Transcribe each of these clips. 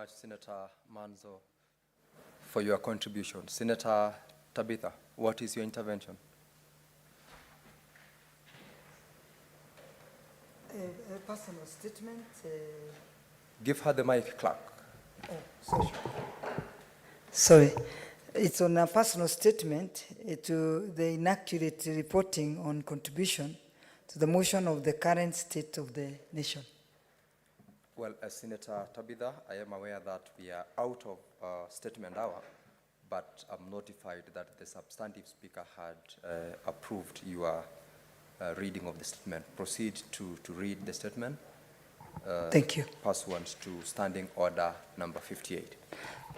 much, Senator Manzo, for your contribution. Senator Tabitha, what is your intervention? A personal statement. Give her the mic, clerk. Oh, sorry. It's on a personal statement to the inaccurate reporting on contribution to the motion of the current state of the nation. Well, as Senator Tabitha, I am aware that we are out of statement hour, but I'm notified that the substantive speaker had approved your reading of the statement. Proceed to read the statement. Thank you. Pursuant to Standing Order number 58.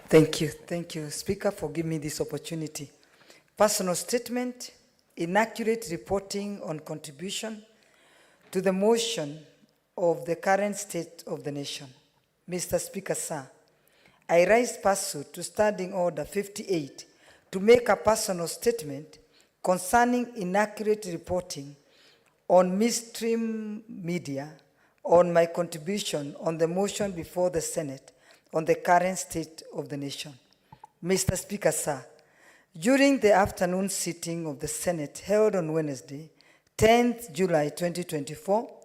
Thank you, Speaker, for giving me this opportunity. Personal statement, inaccurate reporting on contribution to the motion of the current state of the nation. Mr. Speaker, sir, I rise pursuant to Standing Order 58 to make a personal statement concerning inaccurate reporting on mainstream media on my contribution on the motion before the Senate on the current state of the nation. Mr. Speaker, sir, during the afternoon sitting of the Senate held on Wednesday, 10th July 2024,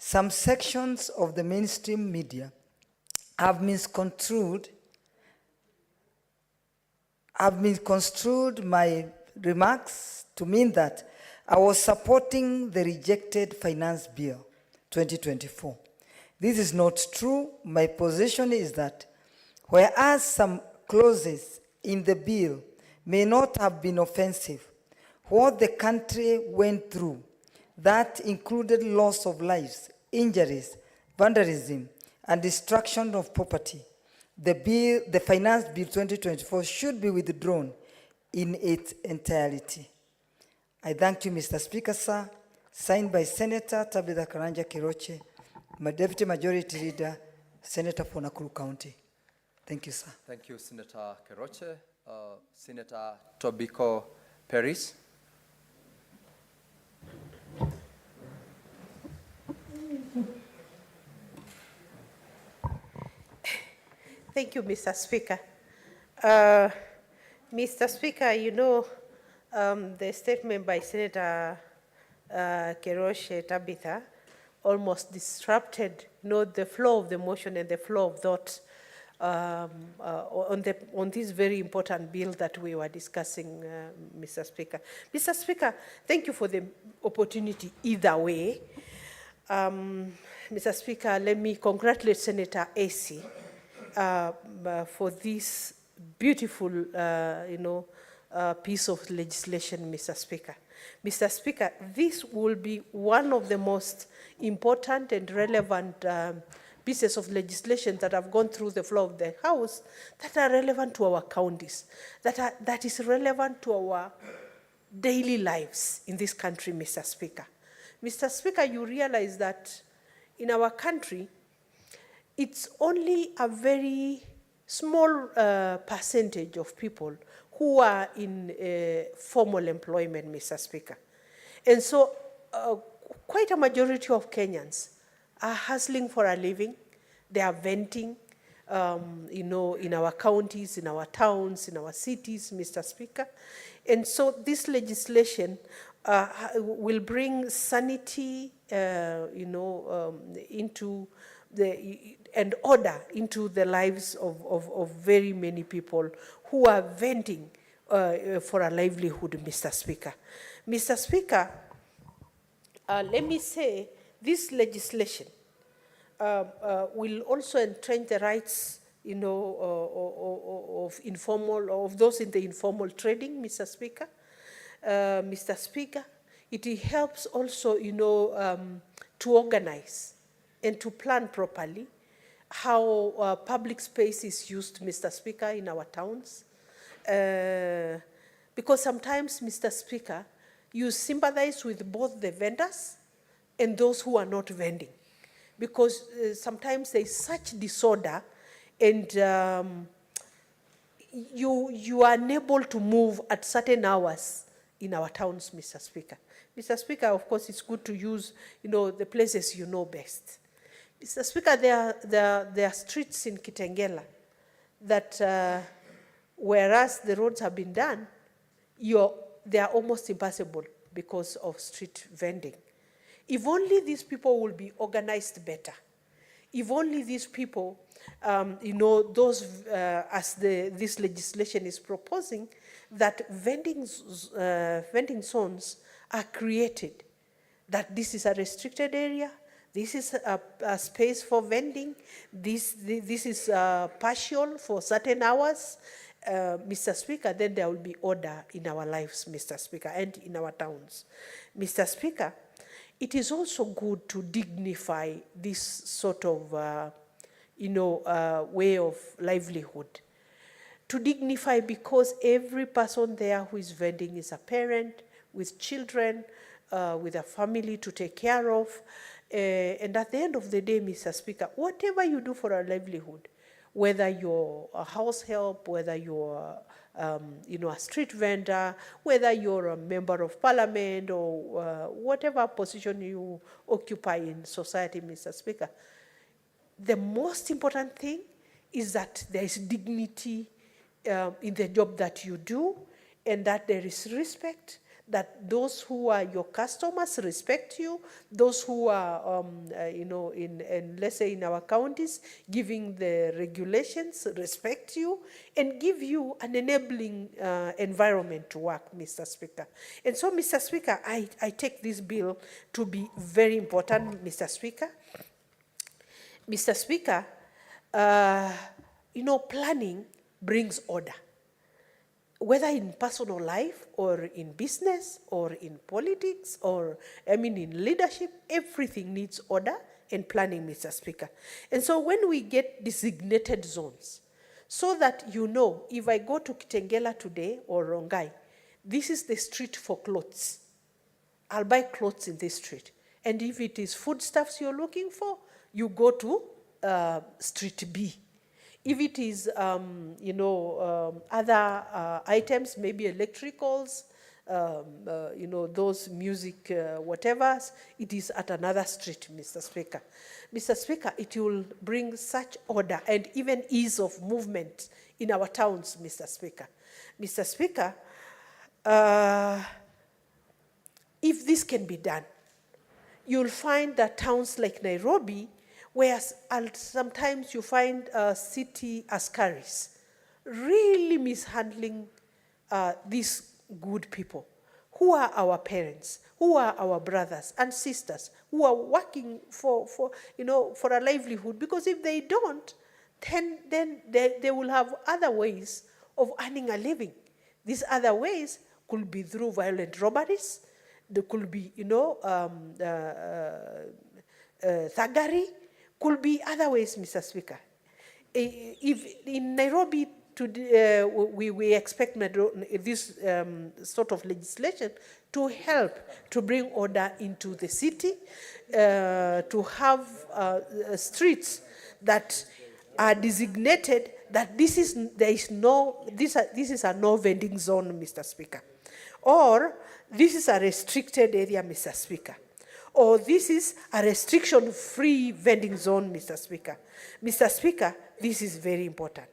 some sections of the mainstream media have misconstrued my remarks to mean that I was supporting the rejected Finance Bill 2024. This is not true. My position is that whereas some clauses in the bill may not have been offensive, what the country went through, that included loss of lives, injuries, vandalism, and destruction of property, the Finance Bill 2024 should be withdrawn in its entirety. I thank you, Mr. Speaker, sir. Signed by Senator Tabitha Karanja Keroche, my Deputy Majority Leader, Senator for Nakuru County. Thank you, sir. Thank you, Senator Keroche. Senator Tobiko Peris. Thank you, Mr. Speaker. Mr. Speaker, you know, the statement by Senator Keroche Tabitha almost disrupted, you know, the flow of the motion and the flow of thought on this very important bill that we were discussing, Mr. Speaker. Mr. Speaker, thank you for the opportunity either way. Mr. Speaker, let me congratulate Senator AC for this beautiful, piece of legislation, Mr. Speaker. Mr. Speaker, this will be one of the most important and relevant pieces of legislation that have gone through the floor of the House that are relevant to our counties, that is relevant to our daily lives in this country, Mr. Speaker. Mr. Speaker, you realize that in our country, it's only a very small percentage of people who are in formal employment, Mr. Speaker. And so quite a majority of Kenyans are hustling for a living. They are venting, in our counties, in our towns, in our cities, Mr. Speaker. And so this legislation will bring sanity, into and order into the lives of very many people who are venting for a livelihood, Mr. Speaker. Mr. Speaker, let me say this legislation will also entrench the rights, of those in the informal trading, Mr. Speaker. Mr. Speaker, it helps also, to organize and to plan properly how public space is used, Mr. Speaker, in our towns. Because sometimes, Mr. Speaker, you sympathize with both the vendors and those who are not vending. Because sometimes there is such disorder and you are unable to move at certain hours in our towns, Mr. Speaker. Mr. Speaker, of course, it's good to use, the places you know best. Mr. Speaker, there are streets in Kitengela that whereas the roads have been done, they are almost impassable because of street vending. If only these people will be organized better. If only these people, those, as this legislation is proposing, that vending zones are created, that this is a restricted area, this is a space for vending, this is partial for certain hours, Mr. Speaker, then there will be order in our lives, Mr. Speaker, and in our towns. Mr. Speaker, it is also good to dignify this sort of, way of livelihood. To dignify, because every person there who is vending is a parent with children, with a family to take care of. And at the end of the day, Mr. Speaker, whatever you do for a livelihood, whether you're a house help, whether you're a street vendor, whether you're a member of parliament or whatever position you occupy in society, Mr. Speaker, the most important thing is that there is dignity in the job that you do, and that there is respect, that those who are your customers respect you, those who are, let's say in our counties, giving the regulations, respect you, and give you an enabling environment to work, Mr. Speaker. And so, Mr. Speaker, I take this bill to be very important, Mr. Speaker. Mr. Speaker, planning brings order. Whether in personal life or in business or in politics or, in leadership, everything needs order and planning, Mr. Speaker. And so when we get designated zones, so that if I go to Kitengela today or Rongai, this is the street for clothes. I'll buy clothes in this street. And if it is foodstuffs you're looking for, you go to street B. If it is, other items, maybe electricals, those music whatevers, it is at another street, Mr. Speaker. Mr. Speaker, it will bring such order and even ease of movement in our towns, Mr. Speaker. Mr. Speaker, if this can be done, you'll find that towns like Nairobi, where sometimes you find city askaris really mishandling these good people, who are our parents, who are our brothers and sisters, who are working for a livelihood. Because if they don't, then they will have other ways of earning a living. These other ways could be through violent robberies. There could be, thuggery. Could be other ways, Mr. Speaker. If in Nairobi, we expect this sort of legislation to help to bring order into the city, to have streets that are designated that this is a no vending zone, Mr. Speaker, or this is a restricted area, Mr. Speaker, or this is a restriction-free vending zone, Mr. Speaker. Mr. Speaker, this is very important.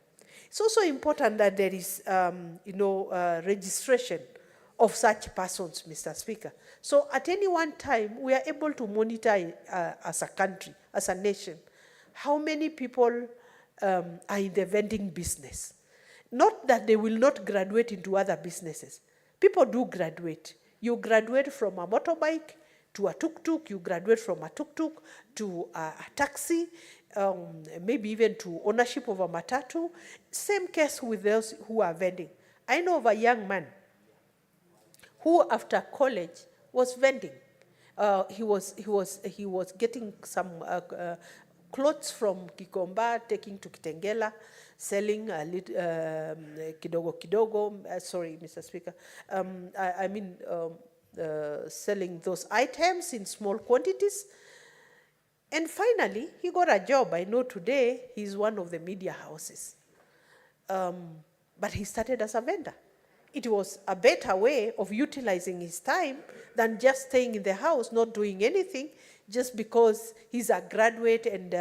It's also important that there is, registration of such persons, Mr. Speaker. So at any one time, we are able to monitor as a country, as a nation, how many people are in the vending business. Not that they will not graduate into other businesses. People do graduate. You graduate from a motorbike to a tuk-tuk, you graduate from a tuk-tuk to a taxi, maybe even to ownership of a matatu. Same case with those who are vending. I know of a young man who after college was vending. He was getting some clothes from Kikomba, taking to Kitengela, selling a little, kidogo kidogo, sorry, Mr. Speaker, selling those items in small quantities. And finally, he got a job. I know today he's one of the media houses. But he started as a vendor. It was a better way of utilizing his time than just staying in the house, not doing anything, just because he's a graduate and,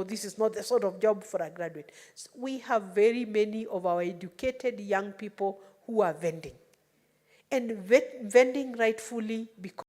this is not the sort of job for a graduate. So we have very many of our educated young people who are vending. And vending rightfully because